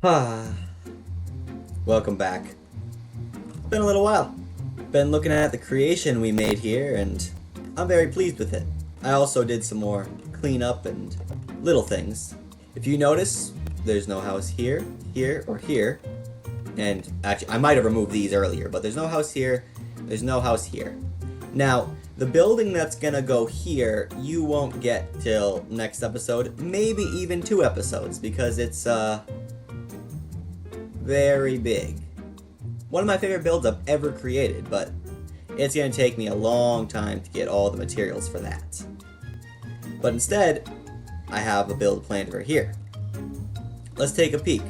Ah, welcome back. Been a little while. Been looking at the creation we made here, and I'm very pleased with it. I also did some more cleanup and little things. If you notice, there's no house here, here, or here. And actually, I might have removed these earlier, but there's no house here, there's no house here. Now, the building that's gonna go here, you won't get till next episode, maybe even 2 episodes, because it's, very big. One of my favorite builds I've ever created, but it's going to take me a long time to get all the materials for that. But instead, I have a build planned for here. Let's take a peek.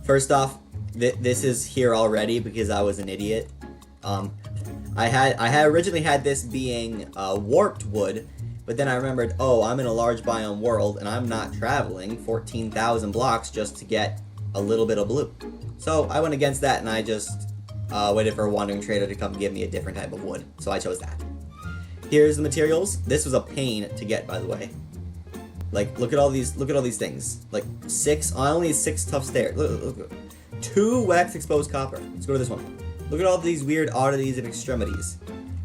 First off, this is here already because I was an idiot. I had originally had this being warped wood, but then I remembered, oh, I'm in a large biome world and I'm not traveling 14,000 blocks just to get a little bit of blue. So I went against that and I just waited for a wandering trader to come give me a different type of wood. So I chose that. Here's the materials. This was a pain to get, by the way. Like, look at all these things. Like I only need 6 tough stairs. Look. 2 wax exposed copper. Let's go to this one. Look at all these weird oddities and extremities.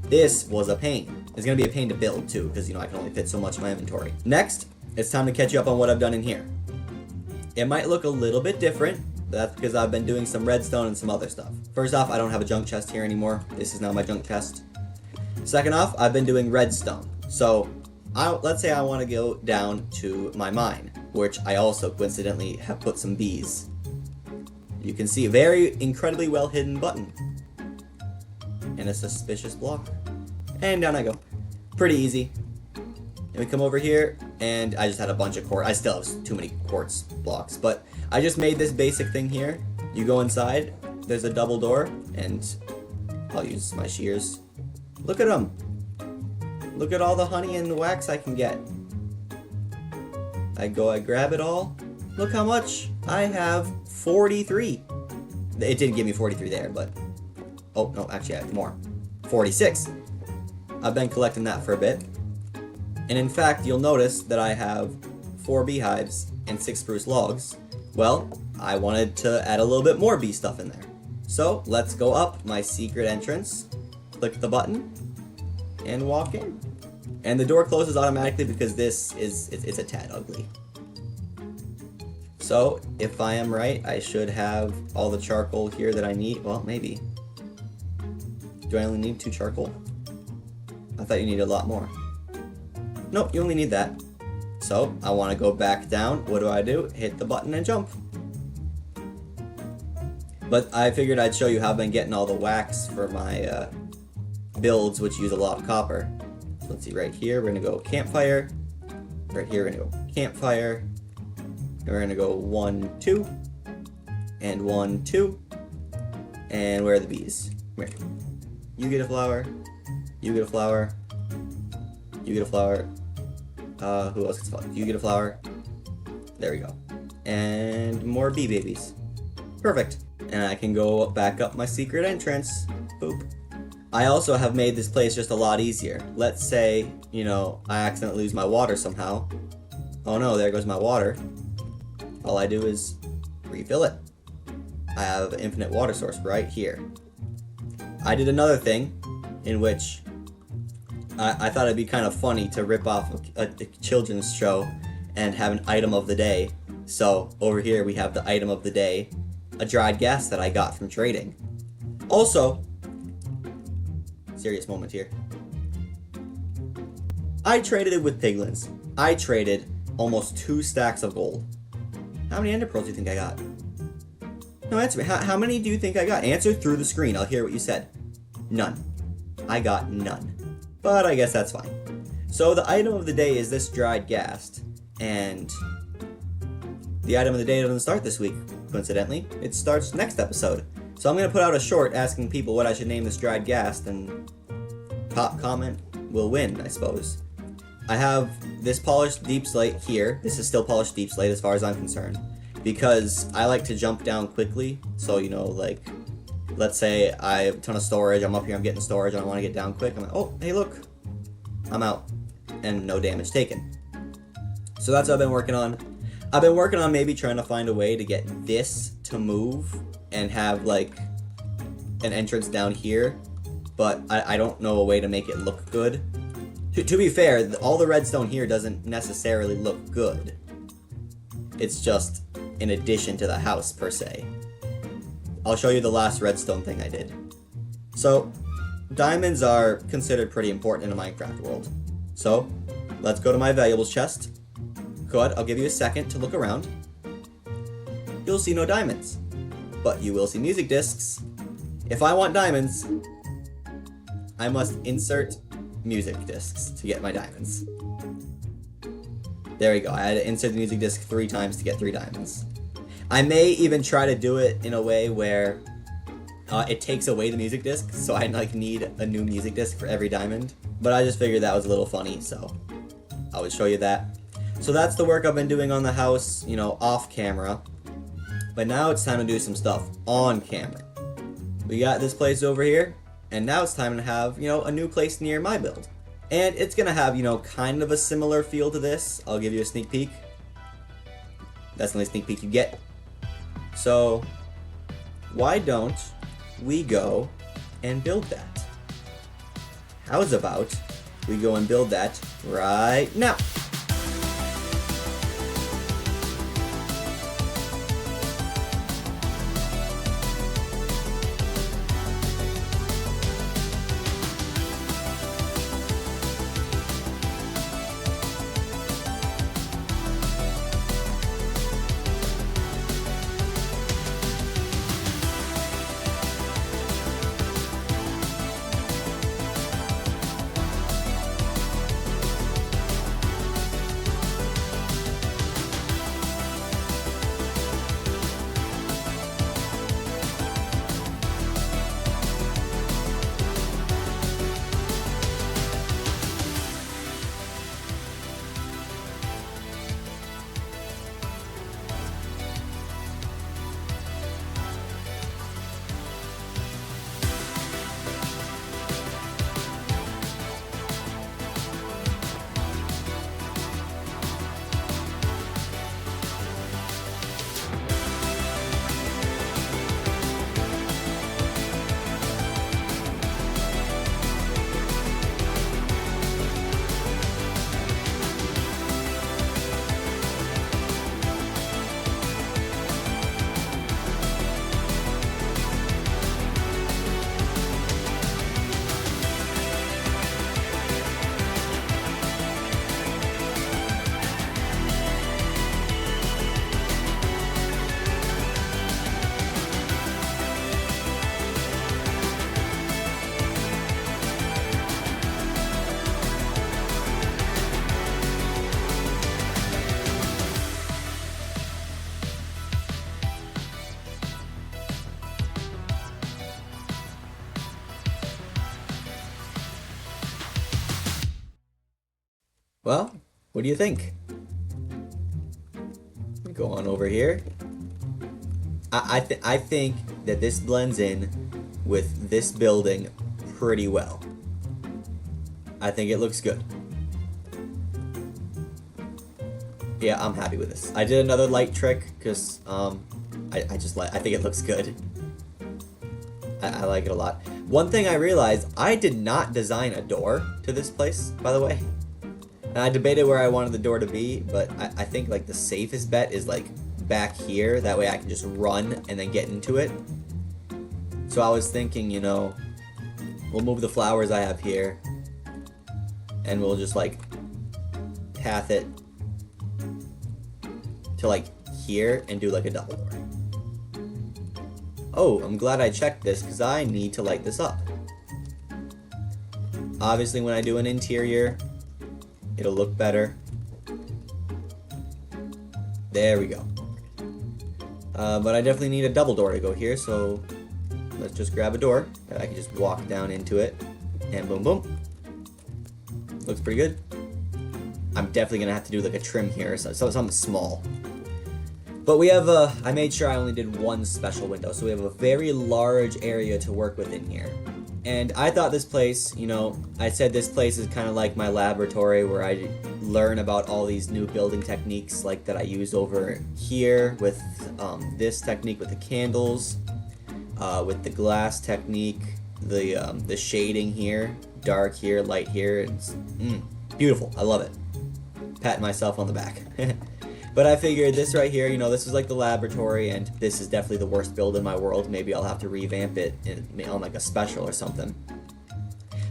This was a pain. It's gonna be a pain to build too, because I can only fit so much in my inventory. Next, it's time to catch you up on what I've done in here. It might look a little bit different, but that's because I've been doing some redstone and some other stuff. First off, I don't have a junk chest here anymore. This is now my junk chest. Second off, I've been doing redstone. So, let's say I want to go down to my mine, which I also coincidentally have put some bees. You can see a very incredibly well hidden button. And a suspicious block. And down I go. Pretty easy. And we come over here, and I just had a bunch of quartz. I still have too many quartz blocks, but I just made this basic thing here. You go inside, there's a double door, and I'll use my shears. Look at them. Look at all the honey and the wax I can get. I grab it all. Look how much. I have 43. It didn't give me 43 there, but... Oh, no, actually I have more. 46. I've been collecting that for a bit. And in fact, you'll notice that I have 4 beehives and 6 spruce logs. Well, I wanted to add a little bit more bee stuff in there. So, let's go up my secret entrance, click the button, and walk in. And the door closes automatically because it's a tad ugly. So, if I am right, I should have all the charcoal here that I need. Well, maybe. Do I only need 2 charcoal? I thought you needed a lot more. Nope, you only need that. So, I want to go back down. What do? Hit the button and jump. But I figured I'd show you how I've been getting all the wax for my builds, which use a lot of copper. So let's see, right here, we're going to go campfire. Right here, we're going to go campfire. And we're going to go 1, 2. And 1, 2. And where are the bees? Come here. You get a flower. You get a flower. You get a flower. Who else gets a flower? You get a flower. There we go. And more bee babies. Perfect. And I can go back up my secret entrance. Boop. I also have made this place just a lot easier. Let's say, I accidentally lose my water somehow. Oh no, there goes my water. All I do is refill it. I have an infinite water source right here. I did another thing in which I thought it'd be kind of funny to rip off a children's show and have an item of the day. So over here we have the item of the day, a dried gas that I got from trading. Also, serious moment here. I traded it with piglins. I traded almost 2 stacks of gold. How many ender pearls do you think I got? No, answer me. How many do you think I got? Answer through the screen. I'll hear what you said. None. I got none. But I guess that's fine. So the item of the day is this dried ghast, and the item of the day doesn't start this week, coincidentally. It starts next episode. So I'm going to put out a short asking people what I should name this dried ghast, and top comment will win, I suppose. I have this polished deep slate here. This is still polished deep slate as far as I'm concerned, because I like to jump down quickly. So, let's say I have a ton of storage, I'm up here, I'm getting storage, and I want to get down quick. I'm like, oh, hey look, I'm out, and no damage taken. So that's what I've been working on. I've been working on maybe trying to find a way to get this to move and have like an entrance down here, but I don't know a way to make it look good. To be fair, all the redstone here doesn't necessarily look good. It's just in addition to the house per se. I'll show you the last redstone thing I did. So, diamonds are considered pretty important in a Minecraft world. So, let's go to my valuables chest. Good, I'll give you a second to look around. You'll see no diamonds, but you will see music discs. If I want diamonds, I must insert music discs to get my diamonds. There we go, I had to insert the music disc 3 times to get 3 diamonds. I may even try to do it in a way where it takes away the music disc, so I like need a new music disc for every diamond. But I just figured that was a little funny, so I would show you that. So that's the work I've been doing on the house, you know, off camera. But now it's time to do some stuff on camera. We got this place over here, and now it's time to have, you know, a new place near my build. And it's gonna have, you know, kind of a similar feel to this. I'll give you a sneak peek. That's the only sneak peek you get. So, why don't we go and build that? How's about we go and build that right now? Well, what do you think? Go on over here. I think that this blends in with this building pretty well. I think it looks good. Yeah, I'm happy with this. I did another light trick because I think it looks good. I like it a lot. One thing I realized, I did not design a door to this place, by the way. And I debated where I wanted the door to be, but I think like the safest bet is like back here. That way I can just run and then get into it. So I was thinking, you know, we'll move the flowers I have here, and we'll just like path it to like here and do like a double door. Oh, I'm glad I checked this because I need to light this up. Obviously when I do an interior, it'll look better. There we go. But I definitely need a double door to go here, so let's just grab a door that I can just walk down into it, and boom boom. Looks pretty good. I'm definitely gonna have to do like a trim here, so something small. But we have I made sure I only did one special window, so we have a very large area to work with in here. And I thought this place, you know, I said this place is kind of like my laboratory where I learn about all these new building techniques like that I use over here with this technique with the candles, with the glass technique, the shading here, dark here, light here. It's beautiful. I love it. Patting myself on the back. But I figured this right here, you know, this is like the laboratory, and this is definitely the worst build in my world. Maybe I'll have to revamp it on like a special or something.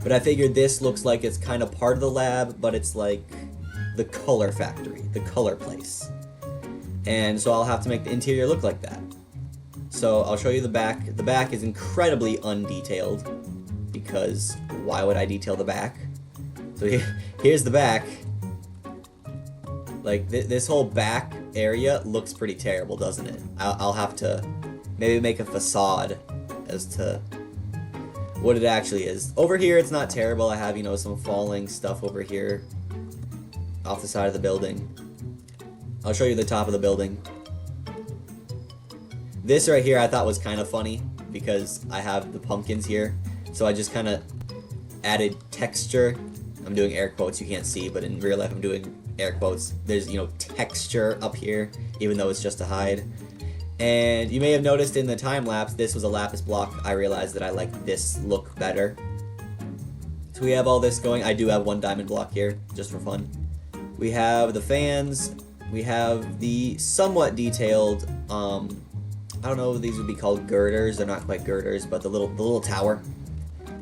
But I figured this looks like it's kind of part of the lab, but it's like the color factory, the color place. And so I'll have to make the interior look like that. So I'll show you the back. The back is incredibly undetailed, because why would I detail the back? So here's the back. Like, this whole back area looks pretty terrible, doesn't it? I'll have to maybe make a facade as to what it actually is. Over here, it's not terrible. I have, you know, some falling stuff over here off the side of the building. I'll show you the top of the building. This right here I thought was kind of funny because I have the pumpkins here. So I just kind of added texture. I'm doing air quotes, you can't see, but in real life I'm doing air quotes. There's, you know, texture up here, even though it's just a hide. And you may have noticed in the time lapse, this was a lapis block. I realized that I like this look better. So we have all this going. I do have one diamond block here, just for fun. We have the fans. We have the somewhat detailed, I don't know if these would be called girders. They're not quite girders, but the little tower.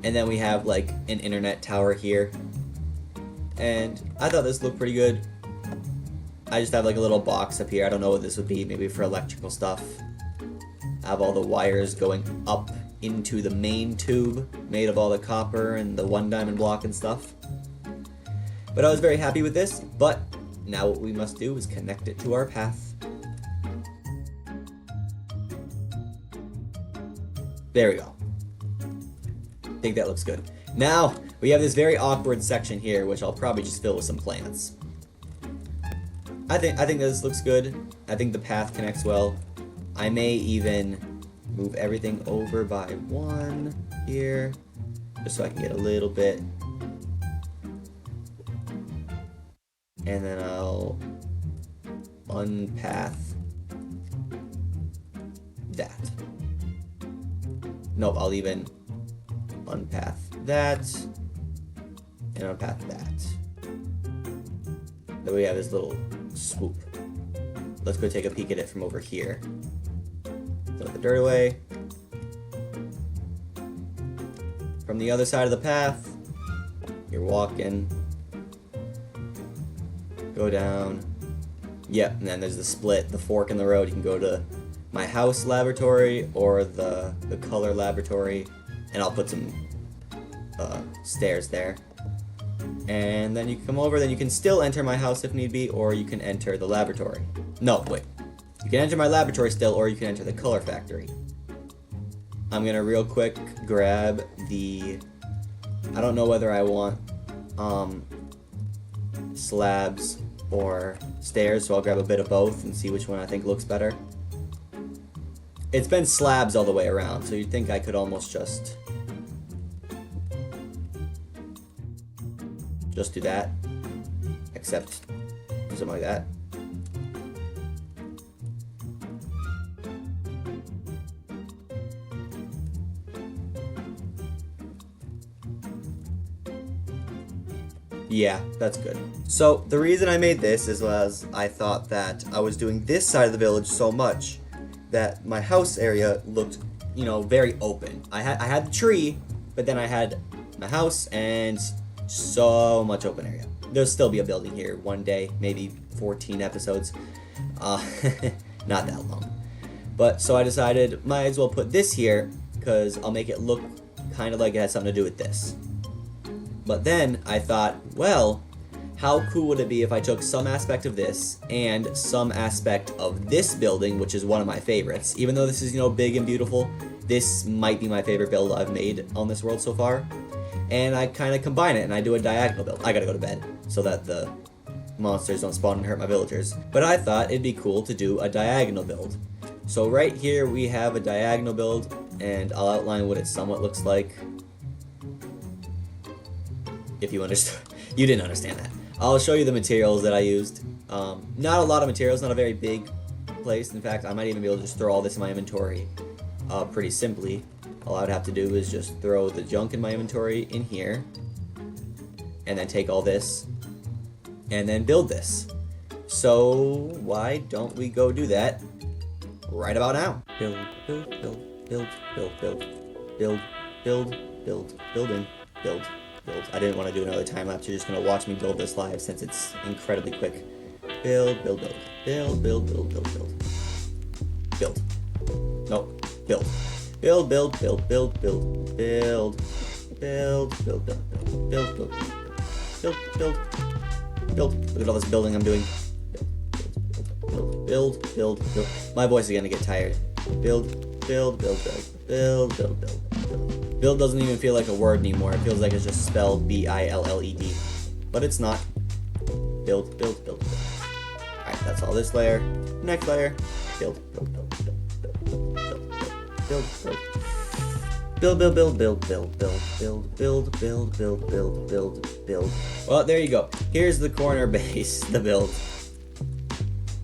And then we have like an internet tower here. And I thought this looked pretty good. I just have like a little box up here. I don't know what this would be, maybe for electrical stuff. I have all the wires going up into the main tube, made of all the copper and the one diamond block and stuff. But I was very happy with this, but now what we must do is connect it to our path. There we go. I think that looks good. Now, we have this very awkward section here, which I'll probably just fill with some plants. I think this looks good. I think the path connects well. I may even move everything over by one here, just so I can get a little bit. And then I'll unpath that. Nope, I'll even unpath that and unpath that. Then we have this little swoop. Let's go take a peek at it from over here. Throw the dirt away. From the other side of the path, you're walking. Go down. Yep, and then there's the split, the fork in the road. You can go to my house laboratory or the color laboratory, and I'll put some stairs there. And then you can come over, then you can still enter my house if need be, or you can enter the laboratory. No, wait. You can enter my laboratory still, or you can enter the color factory. I'm gonna real quick grab the... I don't know whether I want slabs or stairs, so I'll grab a bit of both and see which one I think looks better. It's been slabs all the way around, so you'd think I could almost just do that, except something like that. Yeah, that's good. So the reason I made this is I thought that I was doing this side of the village so much that my house area looked, you know, very open. I had the tree, but then I had my house and so much open area. There'll still be a building here one day, maybe 14 episodes. Not that long. But so I decided might as well put this here because I'll make it look kind of like it has something to do with this. But then I thought, well, how cool would it be if I took some aspect of this and some aspect of this building, which is one of my favorites. Even though this is, you know, big and beautiful, this might be my favorite build I've made on this world so far. And I kind of combine it and I do a diagonal build. I gotta go to bed so that the monsters don't spawn and hurt my villagers. But I thought it'd be cool to do a diagonal build. So right here we have a diagonal build, and I'll outline what it somewhat looks like. If you understood, you didn't understand that. I'll show you the materials that I used. Not a lot of materials, not a very big place. In fact, I might even be able to just throw all this in my inventory pretty simply. All I would have to do is just throw the junk in my inventory in here, and then take all this, and then build this. So why don't we go do that right about now? Build, build, build, build, build, build, build, build, build, building, build, build. I didn't want to do another time lapse. You're just gonna watch me build this live since it's incredibly quick. Build, build, build, build, build, build, build, build, build. Nope, build. Build, build, build, build, build, build, build, build, build, build, build, build, build, build, build. Look at all this building I'm doing. Build, build, build, build. My voice is gonna get tired. Build, build, build, build, build, build, build. Build doesn't even feel like a word anymore. It feels like it's just spelled B-I-L-L-E-D, but it's not. Build, build, build, build. All right, that's all this layer. Next layer. Build, build, build, build, build, build, build, build, build, build, build, build, build, build, build, build, build, build, build. Well, there you go. Here's the corner base, the build.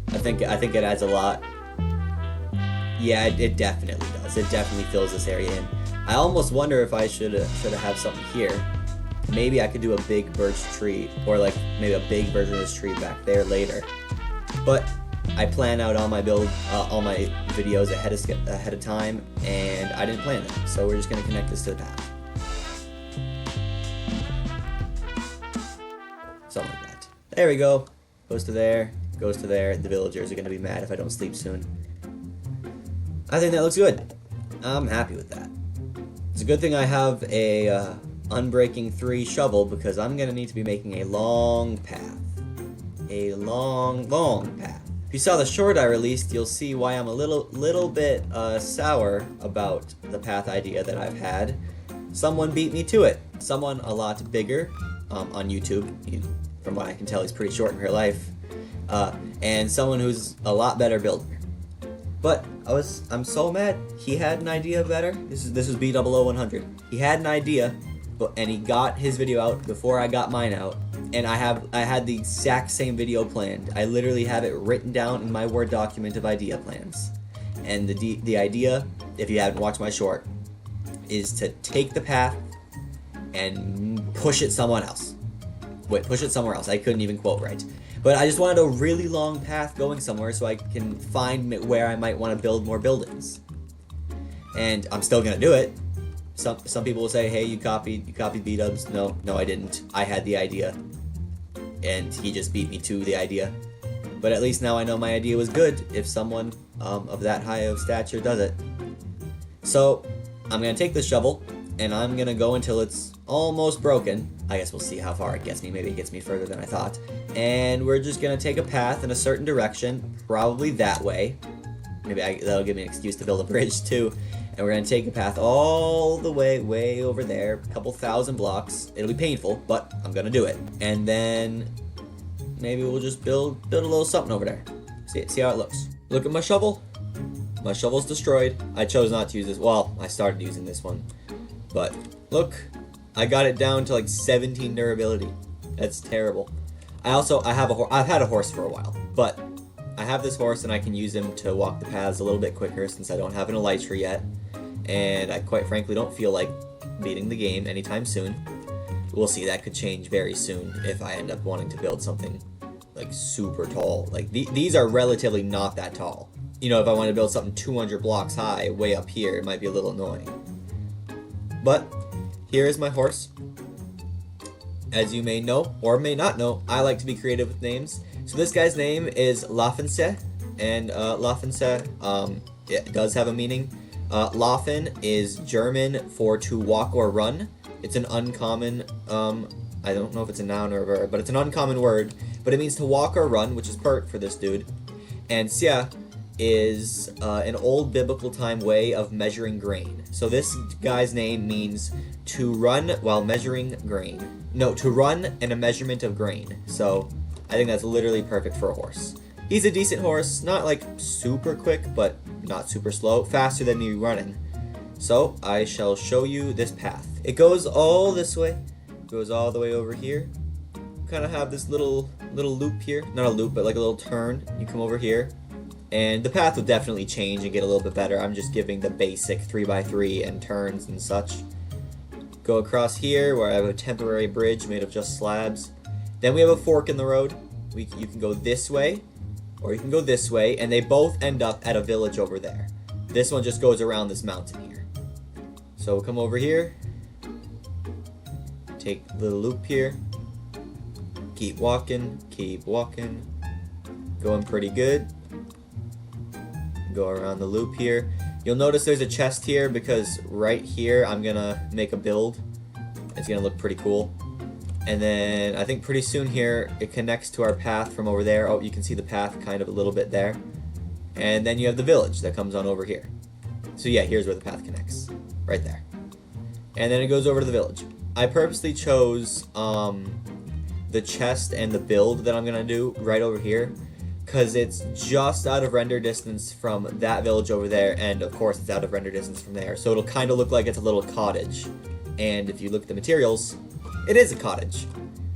I think it adds a lot. Yeah, it definitely does. It definitely fills this area in. I almost wonder if I should have something here. Maybe I could do a big birch tree, or like maybe a big version of this tree back there later. But I plan out all my videos ahead of time, and I didn't plan them. So we're just gonna connect this to the path. Something like that. There we go. Goes to there. Goes to there. The villagers are gonna be mad if I don't sleep soon. I think that looks good. I'm happy with that. It's a good thing I have a Unbreaking 3 shovel, because I'm gonna need to be making a long path. A long, long path. If you saw the short I released, you'll see why I'm a little bit sour about the path idea that I've had. Someone beat me to it. Someone a lot bigger on YouTube. From what I can tell, he's pretty short in real life. And someone who's a lot better builder. But I'm so mad. He had an idea better. This was B000100. He had an idea, and he got his video out before I got mine out. And I had the exact same video planned. I literally have it written down in my Word document of idea plans. And the idea, if you haven't watched my short, is to take the path and push it somewhere else. Push it somewhere else. I couldn't even quote right. But I just wanted a really long path going somewhere so I can find where I might want to build more buildings. And I'm still gonna do it. Some people will say, "Hey, you copied B-dubs." No, I didn't. I had the idea, and he just beat me to the idea. But at least now I know my idea was good. If someone of that high of stature does it, so I'm gonna take this shovel and I'm gonna go until it's almost broken. I guess we'll see how far it gets me. Maybe it gets me further than I thought. And we're just gonna take a path in a certain direction, probably that way. Maybe that'll give me an excuse to build a bridge too. And we're gonna take a path all the way over there, a couple thousand blocks. It'll be painful, but I'm gonna do it. And then maybe we'll just build a little something over there. See how it looks. Look at my shovel. My shovel's destroyed. I chose not to use this. Well, I started using this one, but look, I got it down to like 17 durability. That's terrible. I've had a horse for a while, but I have this horse and I can use him to walk the paths a little bit quicker since I don't have an elytra yet. And I quite frankly don't feel like beating the game anytime soon. We'll see, that could change very soon if I end up wanting to build something like super tall. Like these are relatively not that tall. You know, if I want to build something 200 blocks high way up here, it might be a little annoying. But here is my horse. As you may know, or may not know, I like to be creative with names. So this guy's name is Laufense, and Laufense, it does have a meaning. Laufen is German for to walk or run. It's an uncommon, I don't know if it's a noun or a verb, but it's an uncommon word. But it means to walk or run, which is pert for this dude. And Sia is an old biblical time way of measuring grain. So this guy's name means to run while measuring grain. No, to run and a measurement of grain. So I think that's literally perfect for a horse. He's a decent horse, not like super quick, but not super slow, faster than me running. So I shall show you this path. It goes all this way, goes all the way over here, kind of have this little loop here. Not a loop, but like a little turn. You come over here. And the path will definitely change and get a little bit better. I'm just giving the basic 3x3 and turns and such. Go across here where I have a temporary bridge made of just slabs. Then we have a fork in the road. You can go this way, or you can go this way, and they both end up at a village over there. This one just goes around this mountain here. So we'll come over here. Take the loop here. Keep walking, keep walking. Going pretty good. Go around the loop here. You'll notice there's a chest here because right here I'm gonna make a build. It's gonna look pretty cool. And then I think pretty soon here it connects to our path from over there. Oh, you can see the path kind of a little bit there. And then you have the village that comes on over here. So yeah, here's where the path connects. Right there. And then it goes over to the village. I purposely chose the chest and the build that I'm gonna do right over here, because it's just out of render distance from that village over there, and of course it's out of render distance from there, so it'll kind of look like it's a little cottage. And if you look at the materials, it is a cottage.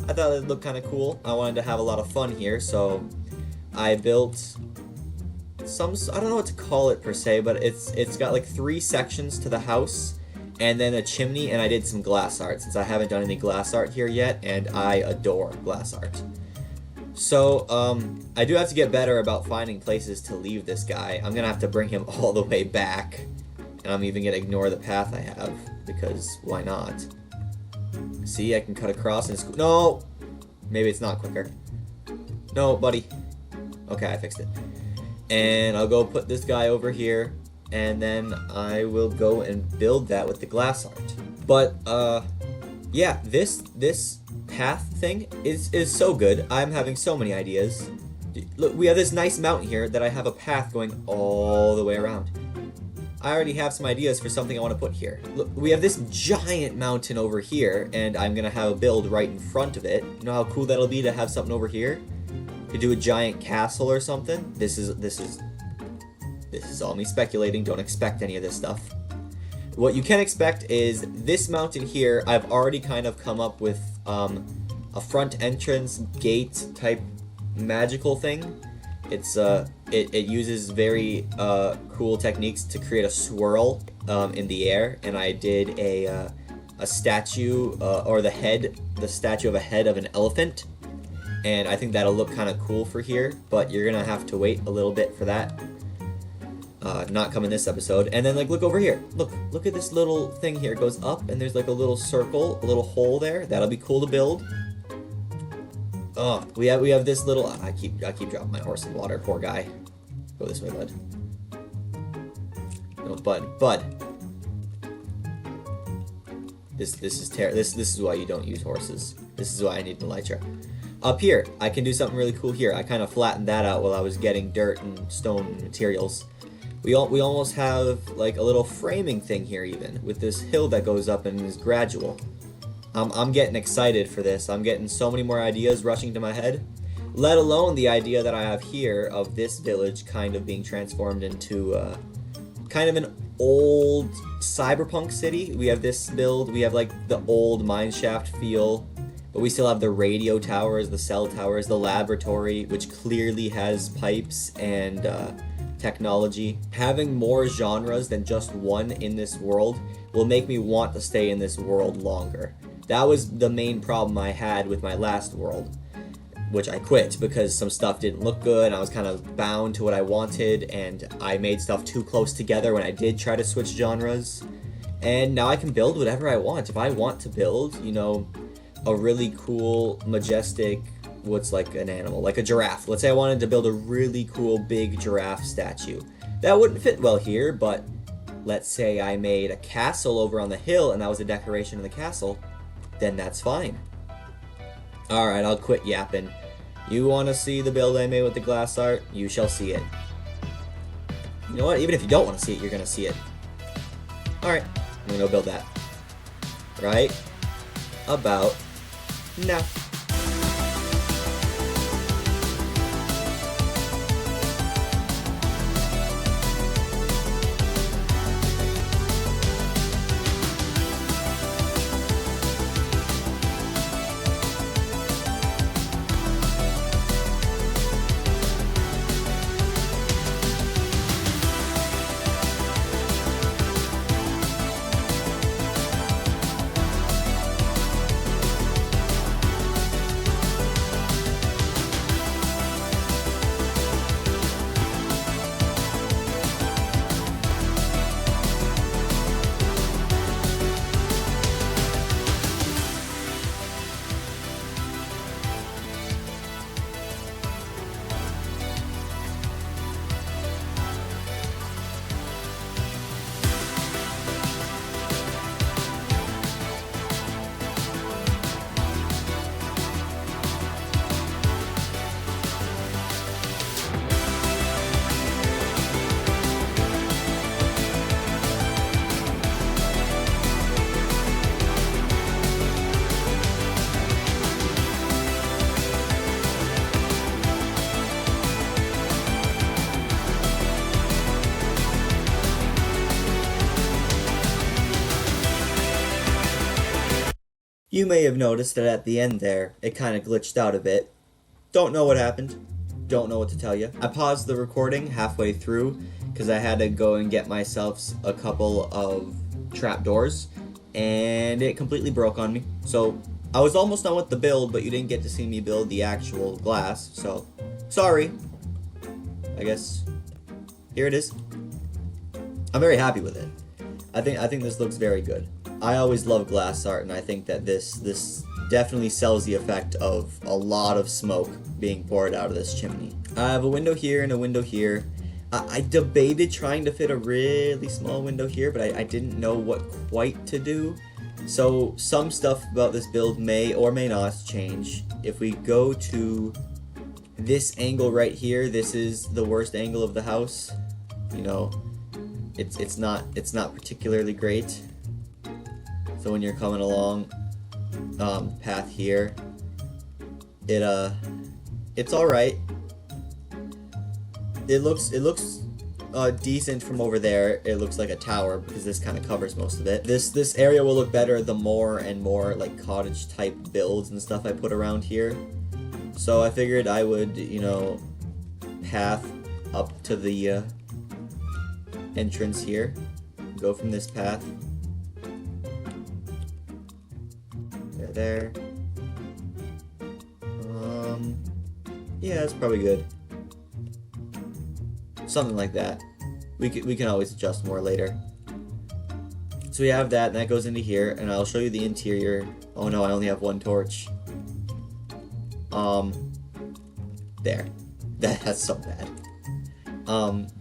I thought it looked kind of cool. I wanted to have a lot of fun here, so I built some, I don't know what to call it per se, but it's got like 3 sections to the house, and then a chimney, and I did some glass art, since I haven't done any glass art here yet, and I adore glass art. So, I do have to get better about finding places to leave this guy. I'm gonna have to bring him all the way back. And I'm even gonna ignore the path I have, because why not? See, I can cut across and no! Maybe it's not quicker. No, buddy. Okay, I fixed it. And I'll go put this guy over here, and then I will go and build that with the glass art. But, yeah, this path thing is so good. I'm having so many ideas. Look, we have this nice mountain here that I have a path going all the way around. I already have some ideas for something I want to put here. Look, we have this giant mountain over here, and I'm gonna have a build right in front of it. You know how cool that'll be to have something over here? To do a giant castle or something? This is all me speculating. Don't expect any of this stuff. What you can expect is this mountain here. I've already kind of come up with a front entrance gate type magical thing. It uses very cool techniques to create a swirl in the air, and I did a statue or the statue of a head of an elephant, and I think that'll look kind of cool for here. But you're gonna have to wait a little bit for that. Not come in this episode. And then like look over here. Look at this little thing here. It goes up and there's like a little circle, a little hole there. That'll be cool to build. Oh, we have this little. I keep dropping my horse in water. Poor guy. Go this way, bud. No, bud. This is this is why you don't use horses. This is why I need an elytra. Up here, I can do something really cool here. I kind of flattened that out while I was getting dirt and stone materials. We almost have like a little framing thing here even, with this hill that goes up and is gradual. I'm getting excited for this. I'm getting so many more ideas rushing to my head, let alone the idea that I have here of this village kind of being transformed into kind of an old cyberpunk city. We have this build, we have like the old mineshaft feel, but we still have the radio towers, the cell towers, the laboratory, which clearly has pipes and technology. Having more genres than just one in this world will make me want to stay in this world longer. That was the main problem I had with my last world, which I quit because some stuff didn't look good. I was kind of bound to what I wanted, and I made stuff too close together when I did try to switch genres. And now I can build whatever I want. If I want to build, you know, a really cool, majestic, what's like an animal, like a giraffe. Let's say I wanted to build a really cool big giraffe statue. That wouldn't fit well here, but let's say I made a castle over on the hill and that was a decoration of the castle, then that's fine. Alright, I'll quit yapping. You want to see the build I made with the glass art? You shall see it. You know what? Even if you don't want to see it, you're going to see it. Alright, I'm going to go build that. Right about now. You may have noticed that at the end there, it kind of glitched out a bit. Don't know what happened. Don't know what to tell you. I paused the recording halfway through because I had to go and get myself a couple of trapdoors, and it completely broke on me. So I was almost done with the build, but you didn't get to see me build the actual glass, so sorry. I guess here it is. I'm very happy with it. I think this looks very good. I always love glass art, and I think that this definitely sells the effect of a lot of smoke being poured out of this chimney. I have a window here and a window here. I debated trying to fit a really small window here, but I didn't know what quite to do. So some stuff about this build may or may not change. If we go to this angle right here, this is the worst angle of the house. You know, it's not particularly great. So when you're coming along path here, it's all right. It looks decent from over there. It looks like a tower because this kind of covers most of it. This area will look better the more and more like cottage type builds and stuff I put around here. So I figured I would, you know, path up to the entrance here. Go from this path. There. Yeah, that's probably good. Something like that. We can always adjust more later. So we have that, and that goes into here, and I'll show you the interior. Oh no, I only have one torch. There. That's so bad.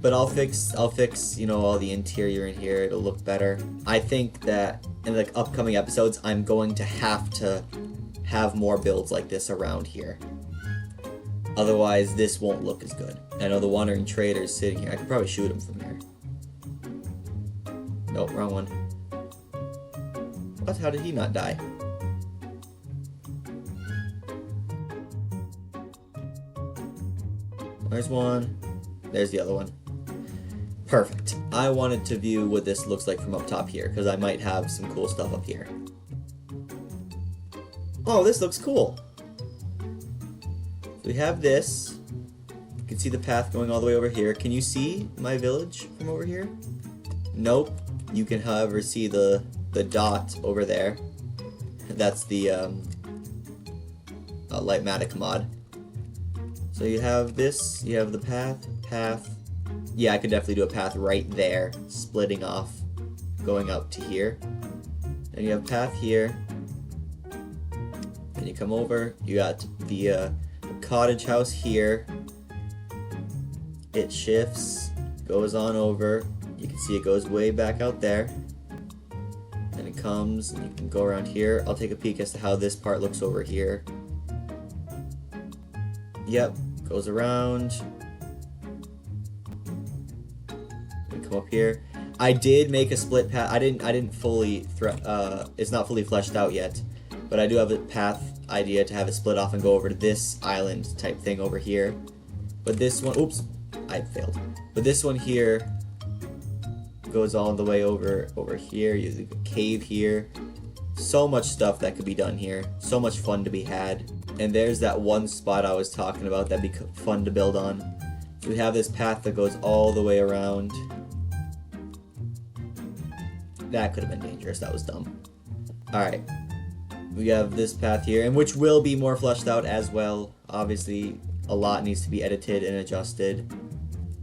But I'll fix, you know, all the interior in here. It'll look better. I think that in like upcoming episodes, I'm going to have more builds like this around here. Otherwise, this won't look as good. I know the wandering trader's sitting here. I could probably shoot him from here. Nope, wrong one. What? How did he not die? There's one. There's the other one. Perfect. I wanted to view what this looks like from up top here, because I might have some cool stuff up here. Oh, this looks cool. So we have this. You can see the path going all the way over here. Can you see my village from over here? Nope. You can, however, see the dot over there. That's the Lightmatic mod. So you have this, you have the path. Yeah, I could definitely do a path right there, splitting off, going up to here. And you have path here. Then you come over, you got the cottage house here. It shifts, goes on over. You can see it goes way back out there. And it comes, and you can go around here. I'll take a peek as to how this part looks over here. Yep, goes around. And come up here. I did make a split path. I didn't fully it's not fully fleshed out yet, but I do have a path idea to have it split off and go over to this island type thing over here. But this one, oops, I failed. But this one here goes all the way over here. You have a cave here. So much stuff that could be done here. So much fun to be had. And there's that one spot I was talking about that'd be fun to build on. So we have this path that goes all the way around. That could have been dangerous. That was dumb. Alright. We have this path here, and which will be more fleshed out as well. Obviously, a lot needs to be edited and adjusted.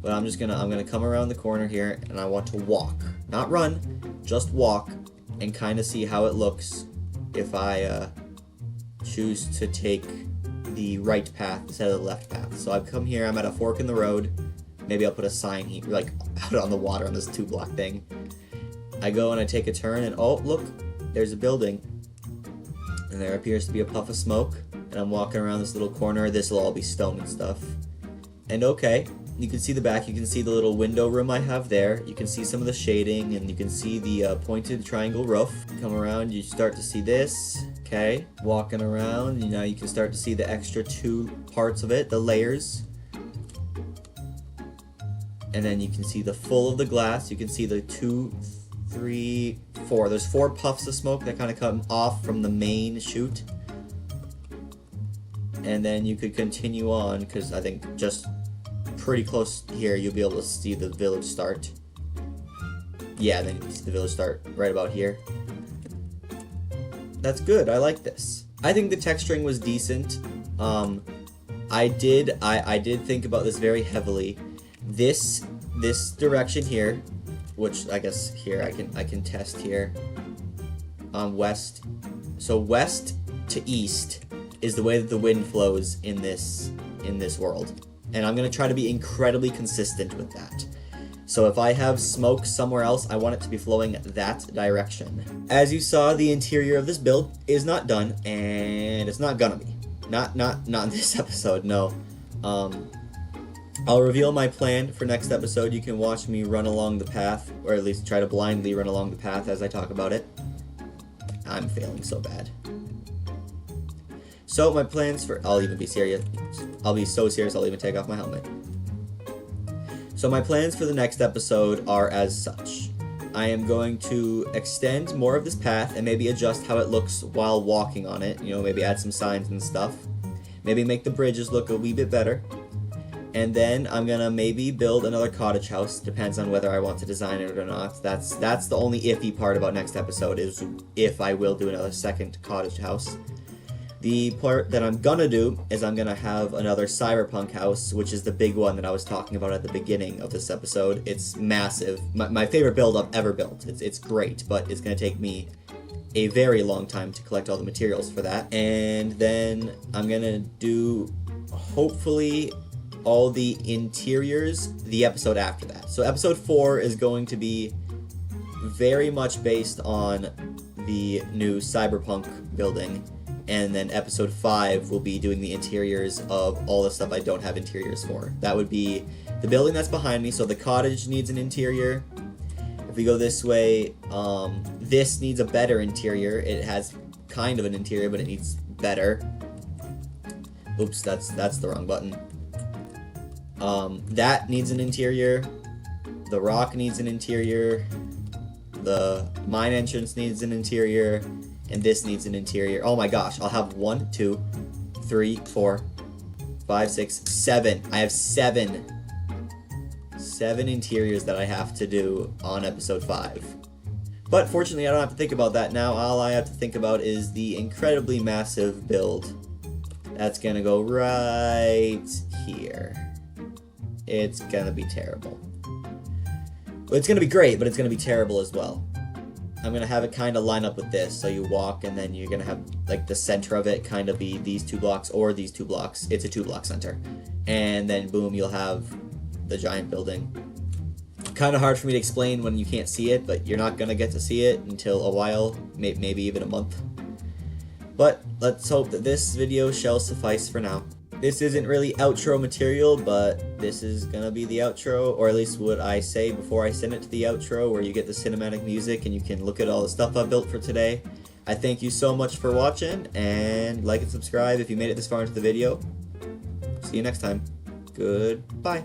But I'm gonna come around the corner here, and I want to walk. Not run, just walk, and kind of see how it looks if I choose to take the right path instead of the left path. So I've come here, I'm at a fork in the road. Maybe I'll put a sign here, like out on the water on this 2-block thing. I go and I take a turn, and oh, look, there's a building. And there appears to be a puff of smoke. And I'm walking around this little corner. This will all be stone and stuff. And okay, you can see the back. You can see the little window room I have there. You can see some of the shading, and you can see the pointed triangle roof. Come around, you start to see this. Okay, walking around, you know, you can start to see the extra 2 parts of it, the layers. And then you can see the full of the glass. You can see the 2 3, 4. There's 4 puffs of smoke that kind of come off from the main chute. And then you could continue on, because I think just pretty close here you'll be able to see the village start. Yeah, then you can see the village start right about here. That's good. I like this. I think the texturing was decent. I did think about this very heavily. This direction here, which I guess here I can test here. West. So west to east is the way that the wind flows in this world. And I'm gonna try to be incredibly consistent with that. So if I have smoke somewhere else, I want it to be flowing that direction. As you saw, the interior of this build is not done, and it's not gonna be. Not in this episode, no. I'll reveal my plan for next episode. You can watch me run along the path, or at least try to blindly run along the path as I talk about it. I'm failing so bad. So my plans for... I'll even be serious. I'll be so serious I'll even take off my helmet. So my plans for the next episode are as such. I am going to extend more of this path and maybe adjust how it looks while walking on it. You know, maybe add some signs and stuff. Maybe make the bridges look a wee bit better. And then I'm gonna maybe build another cottage house. Depends on whether I want to design it or not. That's the only iffy part about next episode, is if I will do another second cottage house. The part that I'm gonna do is I'm gonna have another cyberpunk house, which is the big one that I was talking about at the beginning of this episode. It's massive. My favorite build I've ever built. It's great, but it's gonna take me a very long time to collect all the materials for that. And then I'm gonna do, hopefully, all the interiors the episode after that. So episode 4 is going to be very much based on the new cyberpunk building. And then episode 5 will be doing the interiors of all the stuff I don't have interiors for. That would be the building that's behind me. So the cottage needs an interior. If we go this way, this needs a better interior. It has kind of an interior, but it needs better. Oops, that's the wrong button. That needs an interior. The rock needs an interior. The mine entrance needs an interior. And this needs an interior. Oh my gosh, I'll have 1, 2, 3, 4, 5, 6, 7. I have 7 interiors that I have to do on episode 5. But fortunately, I don't have to think about that now. All I have to think about is the incredibly massive build that's gonna go right here. It's gonna be terrible. Well, it's gonna be great, but it's gonna be terrible as well. I'm gonna have it kind of line up with this, so you walk and then you're gonna have like the center of it kind of be these 2 blocks or these 2 blocks. It's a 2-block center, and then boom, you'll have the giant building. Kind of hard for me to explain when you can't see it, but you're not gonna get to see it until a while, maybe even a month. But let's hope that this video shall suffice for now. This isn't really outro material, but this is gonna be the outro, or at least what I say before I send it to the outro, where you get the cinematic music and you can look at all the stuff I built for today. I thank you so much for watching, and like and subscribe if you made it this far into the video. See you next time. Goodbye.